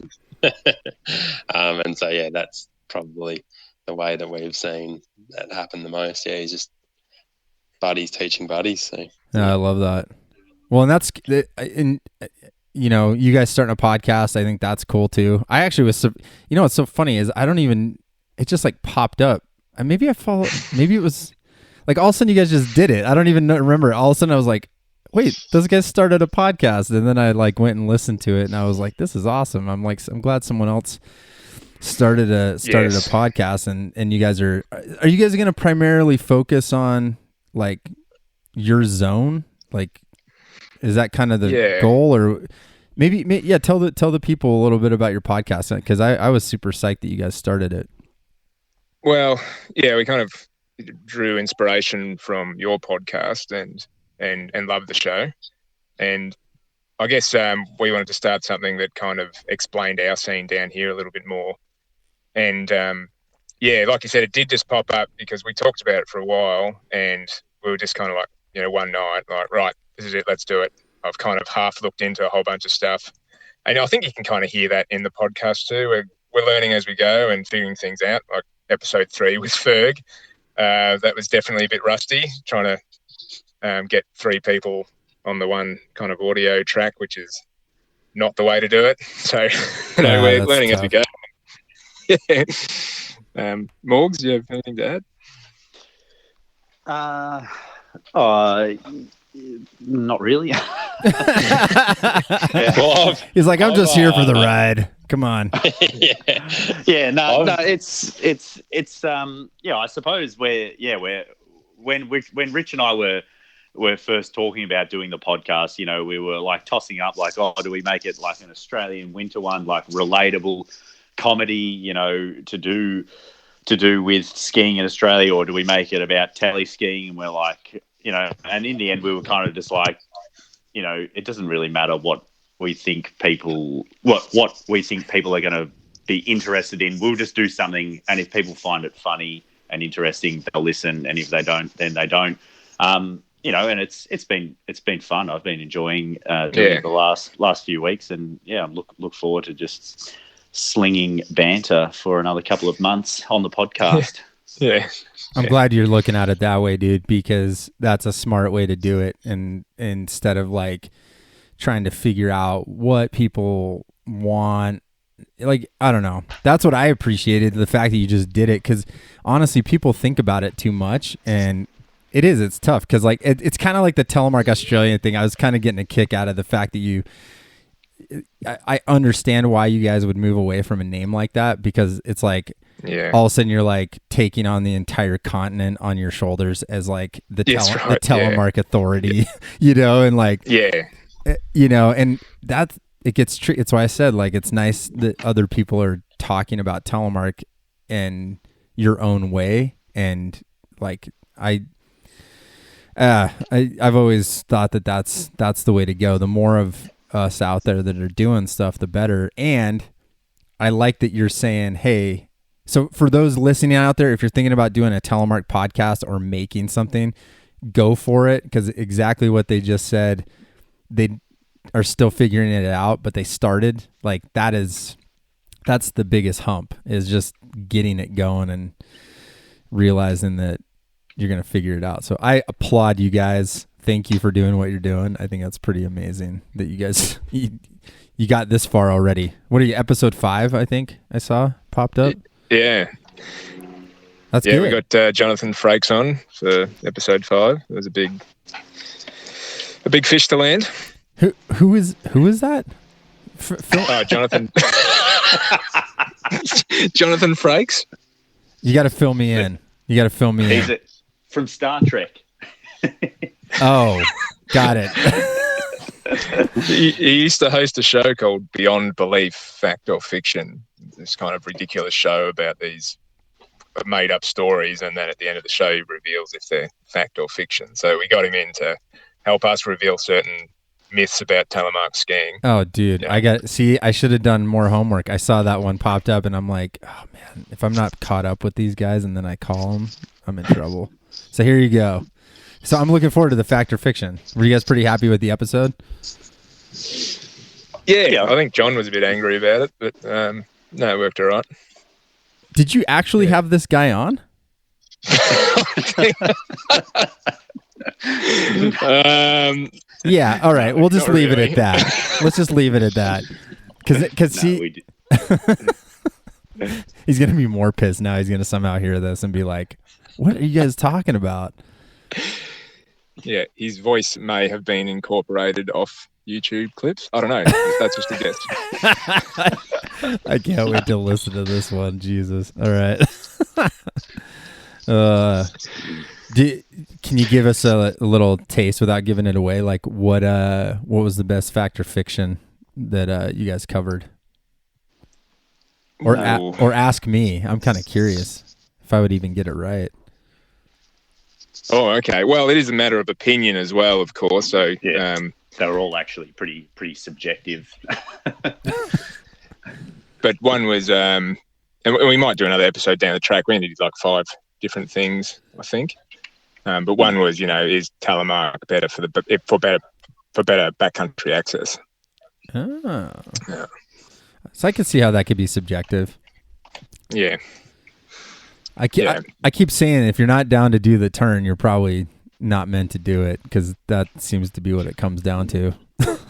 And so, that's probably the way that we've seen that happen the most. Yeah, he's just buddies teaching buddies. So I love that. Well, and that's you guys starting a podcast. I think that's cool too. I actually was, what's so funny is it just like popped up. And maybe it was like all of a sudden you guys just did it. I don't even remember. All of a sudden I was like, wait, those guys started a podcast. And then I like went and listened to it and I was like, this is awesome. I'm glad someone else started a podcast and you guys are you guys going to primarily focus on like your zone? Like, is that kind of the goal, or maybe tell the people a little bit about your podcast, because I was super psyched that you guys started it. Well, yeah, we kind of drew inspiration from your podcast and loved the show, and I guess we wanted to start something that kind of explained our scene down here a little bit more, and like you said, it did just pop up because we talked about it for a while, and we were just kind of like, one night, like, right, this is it, let's do it. I've kind of half looked into a whole bunch of stuff. And I think you can kind of hear that in the podcast too. We're learning as we go and figuring things out, like episode 3 with Ferg. That was definitely a bit rusty, trying to get 3 people on the one kind of audio track, which is not the way to do it. So, we're learning tough as we go. Morgs, do you have anything to add? Not really. He's like, I'm just here for the ride. Come on. No, it's I suppose when Rich and I were first talking about doing the podcast, we were like tossing up like, oh, do we make it like an Australian winter one, like relatable comedy, to do with skiing in Australia, or do we make it about tele skiing? And we're like, and in the end we were kind of just like, it doesn't really matter what we think people are going to be interested in. We'll just do something, and if people find it funny and interesting, they'll listen, and if they don't, then they don't. And it's been fun. I've been enjoying doing it the last few weeks, and look forward to just slinging banter for another couple of months on the podcast. Yeah. I'm glad you're looking at it that way, dude, because that's a smart way to do it. And instead of like trying to figure out what people want, like, I don't know. That's what I appreciated, the fact that you just did it, because honestly, people think about it too much, and it's tough because like it's kind of like the Telemark Australia thing. I was kind of getting a kick out of the fact that I understand why you guys would move away from a name like that, because it's like all of a sudden you're like taking on the entire continent on your shoulders as like the Telemark authority, and like and that's it gets tricky. It's why I said like it's nice that other people are talking about Telemark in your own way, and like I've always thought that that's the way to go. The more of us out there that are doing stuff, the better. And I like that you're saying, hey, so for those listening out there, if you're thinking about doing a Telemark podcast or making something, go for it, because exactly what they just said, they are still figuring it out, but they started. Like that's the biggest hump, is just getting it going and realizing that you're going to figure it out. So I applaud you guys. Thank you for doing what you're doing. I think that's pretty amazing that you guys you got this far already. What are you, episode 5? I think I saw popped up. Yeah, that's good. We got Jonathan Frakes on for episode 5. It was a big fish to land. Who is that? Jonathan. Jonathan Frakes. You got to fill me in. He's from Star Trek. Oh, got it. He used to host a show called Beyond Belief, Fact or Fiction. This kind of ridiculous show about these made-up stories, and then at the end of the show he reveals if they're fact or fiction. So we got him in to help us reveal certain myths about telemark skiing. Oh, dude, I should have done more homework. I saw that one popped up, and I'm like, oh man, if I'm not caught up with these guys and then I call them, I'm in trouble. So here you go. So I'm looking forward to the fact or fiction. Were you guys pretty happy with the episode? Yeah, I think John was a bit angry about it, but no, it worked all right. Did you actually have this guy on? Yeah. All right. We'll just leave it at that. Let's just leave it at that. Because he's gonna be more pissed now. He's gonna somehow hear this and be like, "What are you guys talking about?" Yeah, his voice may have been incorporated off YouTube clips. I don't know. That's just a guess. I can't wait to listen to this one. Jesus. All right. Can you give us a little taste without giving it away? Like what was the best fact or fiction that you guys covered? Or ask me. I'm kind of curious if I would even get it right. Oh, okay. Well, it is a matter of opinion as well, of course. So yeah. They're all actually pretty subjective. But one was, and we might do another episode down the track. We did like 5 different things, I think. But one was, is Telemark better for better backcountry access? Oh. Yeah. So I can see how that could be subjective. Yeah. I keep saying if you're not down to do the turn, you're probably not meant to do it, because that seems to be what it comes down to.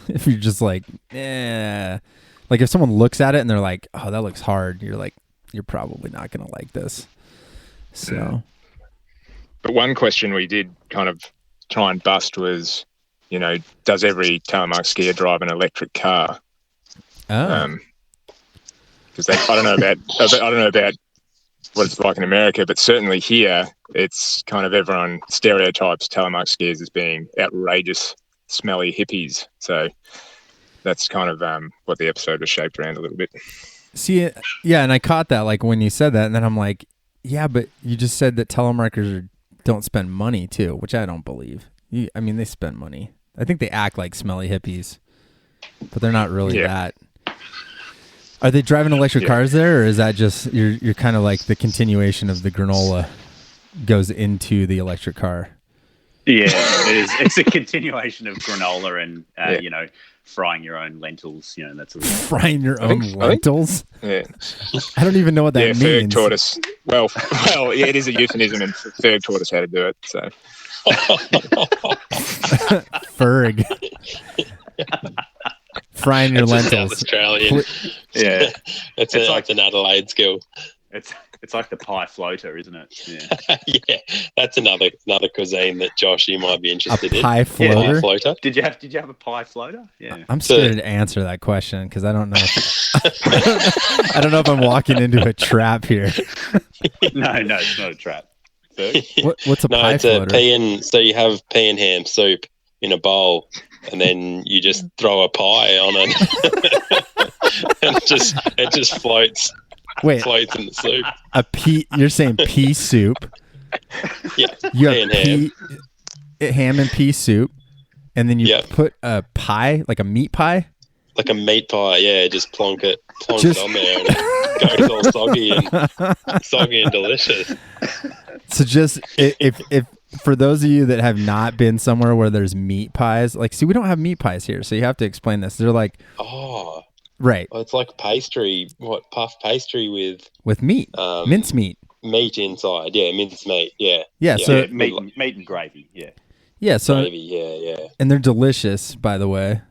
If you're just like, like if someone looks at it and they're like, oh, that looks hard, you're like, you're probably not going to like this. So. But one question we did kind of try and bust was, does every Telemark skier drive an electric car? Oh. Because I don't know about what it's like in America, but certainly here, it's kind of everyone stereotypes Telemark skiers as being outrageous, smelly hippies. So that's kind of what the episode was shaped around a little bit. See, yeah, and I caught that like when you said that, and then I'm like, yeah, but you just said that telemarketers don't spend money too, which I don't believe. They spend money. I think they act like smelly hippies, but they're not really that. Are they driving electric cars there, or is that just you're kind of like the continuation of the granola goes into the electric car? Yeah, it is. It's a continuation of granola and frying your own lentils. That's frying your own lentils. Yeah, I don't even know what that means. Ferg taught us. Well, yeah, it is a euphemism, and Ferg taught us how to do it. So, Ferg. Frying your lentils. South Australian. Yeah, it's an Adelaide skill. It's like the pie floater, isn't it? Yeah. Yeah, that's another cuisine that Josh, you might be interested in. Pie floater. Pie floater. Did you have a pie floater? Yeah. I'm scared to answer that question because I don't know. I don't know if I'm walking into a trap here. No, it's not a trap. What's a pie floater? So you have pea and ham soup in a bowl, and then you just throw a pie on it, and it just floats. Wait, floats in the soup. You're saying pea soup? Yeah, you have ham and pea soup, and then you put a pie, like a meat pie. Like a meat pie, yeah. Just plonk it on there, and it goes all soggy and delicious. So just if for those of you that have not been somewhere where there's meat pies, like, see, we don't have meat pies here, so you have to explain this. They're like, right. Well, it's like pastry, puff pastry with meat, mince meat. Meat inside, mince meat, yeah. Yeah, so meat and gravy, yeah. Yeah, so gravy, yeah. And they're delicious, by the way.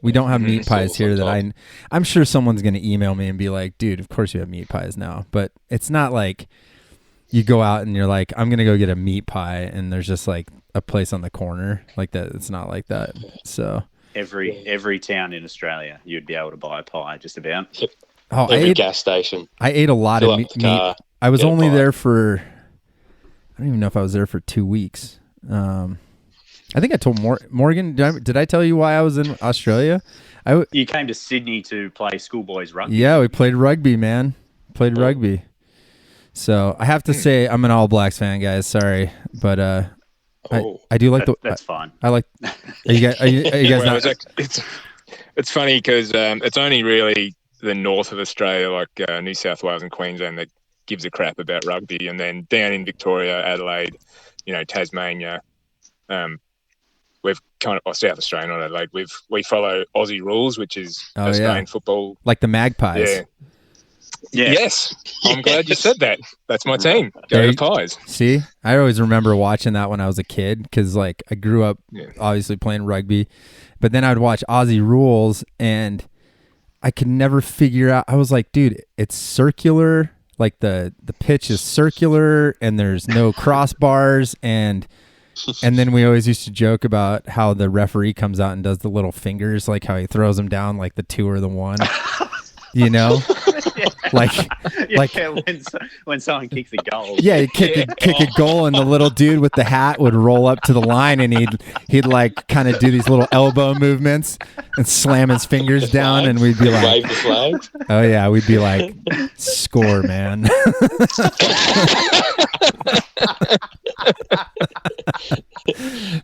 We don't have meat pies here that I'm sure someone's going to email me and be like, dude, of course you have meat pies now. But it's not like you go out and you're like, I'm going to go get a meat pie, and there's just like a place on the corner like that. It's not like that. So every town in Australia, you'd be able to buy a pie just about. Oh, every gas station. I ate a lot of meat. I was only there for, I don't even know if I was there for 2 weeks. I think I told Morgan. Did I tell you why I was in Australia? You came to Sydney to play schoolboys rugby. Yeah, we played rugby, man. Rugby. So I have to say, I'm an All Blacks fan, guys. Sorry, but I do like that's fine. I like. Are you guys not? It's funny because it's only really the north of Australia, like New South Wales and Queensland, that gives a crap about rugby, and then down in Victoria, Adelaide, Tasmania, we've kind of South Australia, not Adelaide. We follow Aussie rules, which is Australian football, like the Magpies. Yeah. Yes, I'm glad you said that. That's my team. Go the Pies. See, I always remember watching that when I was a kid because, like, I grew up obviously playing rugby, but then I'd watch Aussie Rules and I could never figure out. I was like, dude, it's circular. Like the pitch is circular and there's no crossbars and then we always used to joke about how the referee comes out and does the little fingers, like how he throws them down like the 2 or the 1. You know, like when someone kicks a goal. Yeah, he'd kick a goal, and the little dude with the hat would roll up to the line, and he'd like kind of do these little elbow movements and slam his fingers down, and we'd be like, wave the flag. Oh yeah, we'd be like, score, man.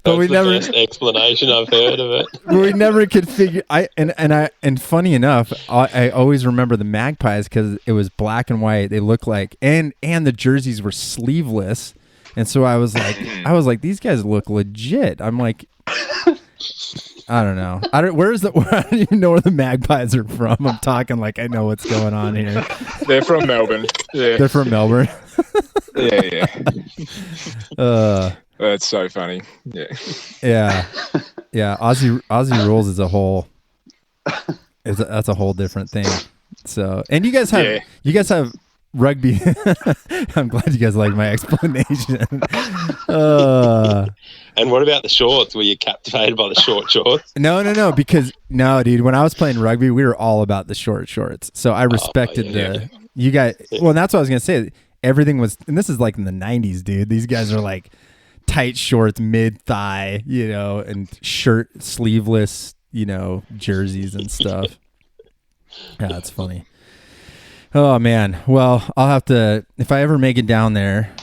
But we never best explanation I've heard of it. We never could figure. And funny enough, I always remember the Magpies because it was black and white. They looked like and the jerseys were sleeveless, and so I was like, these guys look legit. I'm like, I don't know. I don't even know where the Magpies are from. I'm talking like I know what's going on here. They're from Melbourne. Yeah. They're from Melbourne. Yeah. That's so funny. Yeah. Yeah. Aussie Rules is a whole. That's a whole different thing. So, and you guys have rugby. I'm glad you guys like my explanation. And what about the shorts? Were you captivated by the short shorts? No. Because dude, when I was playing rugby, we were all about the short shorts. So I respected you guys. Well, that's what I was gonna say. Everything was, and this is like in the 90s, dude. These guys are like tight shorts, mid thigh, and shirt sleeveless, jerseys and stuff. Yeah, that's funny. Oh man. Well, I'll have to, if I ever make it down there.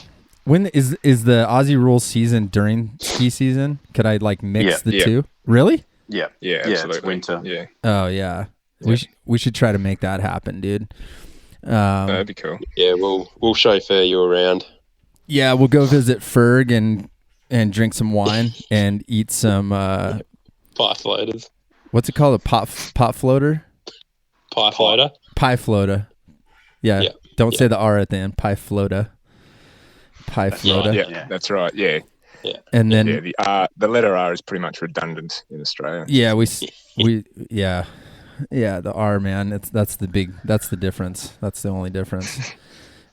When is the Aussie Rules season during ski season? Could I like mix the two? Really? Yeah. Yeah, absolutely. It's winter. Yeah. Oh yeah. We should try to make that happen, dude. That'd be cool. Yeah, we'll chauffeur you around. Yeah, we'll go visit Ferg and drink some wine and eat some pie floaters. What's it called? A pot floater? Pie floater. Pie floater. Yeah. Don't say the R at the end. Pie floater. Pie floater. Right. Yeah, that's right. Yeah. And then the letter R is pretty much redundant in Australia. Yeah, Yeah, the R, man. That's the difference. That's the only difference.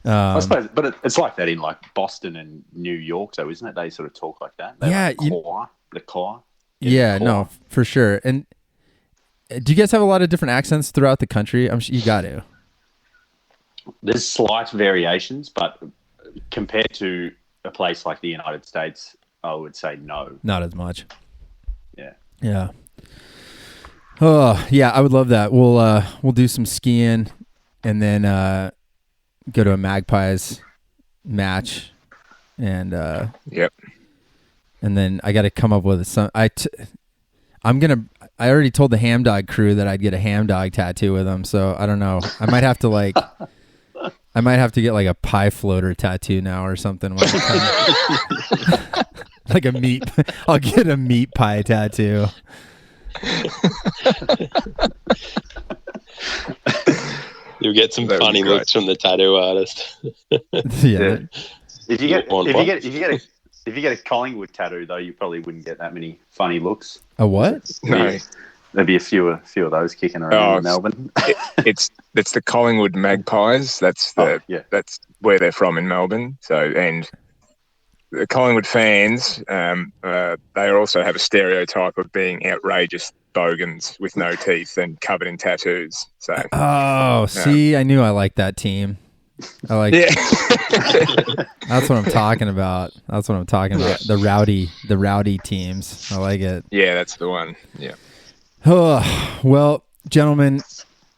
I suppose, but it's like that in like Boston and New York, though, isn't it? They sort of talk like that. The core. Yeah, no, for sure. And do you guys have a lot of different accents throughout the country? I'm sure you got to. There's slight variations, but compared to a place like the United States, I would say no. Not as much. Yeah. Yeah. Oh, yeah, I would love that. We'll do some skiing and then go to a Magpies match and yep. And then I got to come up with some I already told the Ham Dog crew that I'd get a ham dog tattoo with them, so I don't know. I might have to get like a pie floater tattoo now or something. Like a meat. I'll get a meat pie tattoo. You'll get some funny looks from the tattoo artist. Yeah. If you get a Collingwood tattoo, though, you probably wouldn't get that many funny looks. A what? No. There'd be a few of those kicking around in Melbourne. It's the Collingwood Magpies. That's where they're from in Melbourne. So, and the Collingwood fans, they also have a stereotype of being outrageous bogans with no teeth and covered in tattoos. So, see, I knew I liked that team. I like. Yeah. That's what I'm talking about. The rowdy teams. I like it. Yeah, that's the one. Yeah. Oh, well, gentlemen,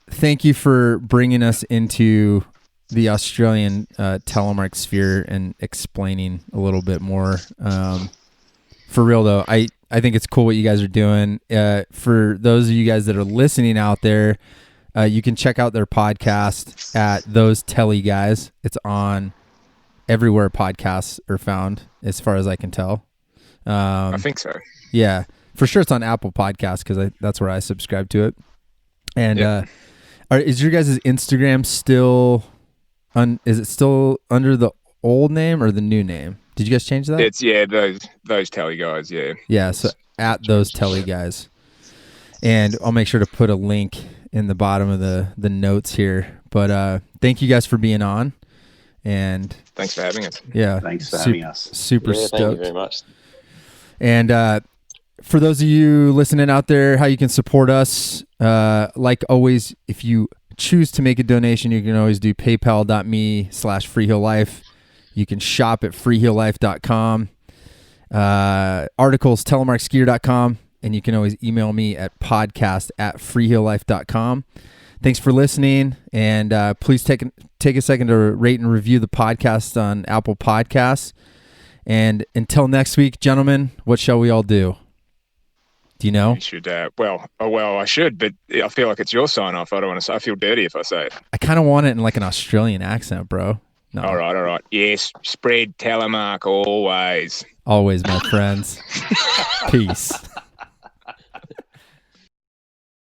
thank you for bringing us into the Australian telemark sphere and explaining a little bit more. For real, though, I think it's cool what you guys are doing. For those of you guys that are listening out there, you can check out their podcast at Those Tele Guys. It's on everywhere podcasts are found, as far as I can tell. I think so. Yeah. For sure, it's on Apple Podcasts because that's where I subscribe to it. And Is your guys' Instagram still is it still under the old name or the new name? Did you guys change that? It's those Tele Guys, yeah. Yeah, so at Those Tele Guys. And I'll make sure to put a link in the bottom of the notes here. But thank you guys for being on. And thanks for having us. Yeah. Thanks for having us. Super stoked. Thank you very much. And for those of you listening out there, how you can support us, like always, if you choose to make a donation, you can always do paypal.me/freeheellife. You can shop at freeheellife.com. Articles, telemarkskier.com. And you can always email me at podcast@freeheellife.com. Thanks for listening. And please take a second to rate and review the podcast on Apple Podcasts. And until next week, gentlemen, what shall we all do? Do you know? You should, well, I should, but I feel like it's your sign off. I don't want to say, I feel dirty if I say it. I kind of want it in like an Australian accent, bro. No. All right. Yes, spread Telemark always. Always, my friends. Peace.